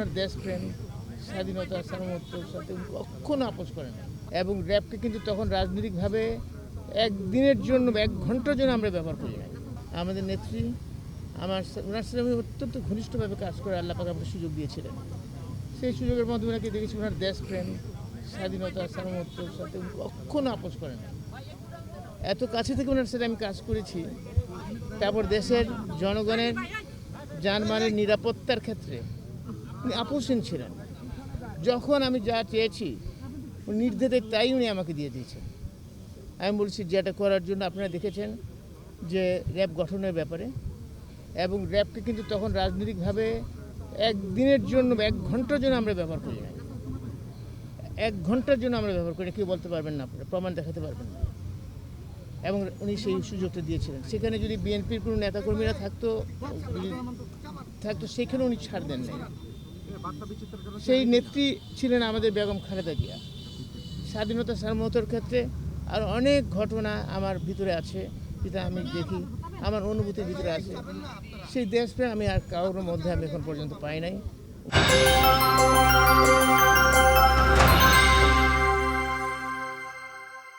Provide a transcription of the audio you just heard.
ওনার দেশপ্রেম, স্বাধীনতা, সার্বভৌমত্বের সাথে কখনো আপোষ করেন না। এবং র্যাবকে কিন্তু তখন রাজনৈতিকভাবে একদিনের জন্য, 1 ঘন্টার জন্য আমরা ব্যবহার করি না। আমাদের নেত্রী ওনার সাথে আমি অত্যন্ত ঘনিষ্ঠভাবে কাজ করে আল্লাহ পাক আমাকে সুযোগ দিয়েছিলেন। সেই সুযোগের মাধ্যমে নাকি দেখেছি ওনার দেশপ্রেম, স্বাধীনতা, সার্বভৌমত্বের সাথে কখনো আপোষ করেন না। এত কাছে থেকে ওনার সাথে আমি কাজ করেছি। তারপর দেশের জনগণের জানমালের নিরাপত্তার ক্ষেত্রে উনি আপোষহীন ছিলেন। যখন আমি যা চেয়েছি নির্দ্বিধায় তাই উনি আমাকে দিয়ে দিয়েছেন। আমি বলছি যেটা করার জন্য আপনারা দেখেছেন যে র্যাব গঠনের ব্যাপারে, এবং র্যাবকে কিন্তু তখন রাজনৈতিকভাবে একদিনের জন্য, 1 ঘন্টার জন্য আমরা ব্যবহার করি না। 1 ঘন্টার জন্য আমরা ব্যবহার করি না, কেউ বলতে পারবেন না, আপনারা প্রমাণ দেখাতে পারবেন না। এবং উনি সেই সুযোগটা দিয়েছিলেন। সেখানে যদি বিএনপির কোনো নেতাকর্মীরা থাকতো সেখানে উনি ছাড় দেন নাই। সেই নেত্রী ছিলেন আমাদের বেগম খালেদা জিয়া। স্বাধীনতা সার্বভৌমত্বের ক্ষেত্রে আর অনেক ঘটনা আমার ভিতরে আছে, যেটা আমি দেখি, আমার অনুভূতির ভিতরে আছে। সেই দেশপ্রেম আমি আর কারোর মধ্যে আমি এখন পর্যন্ত পাই নাই।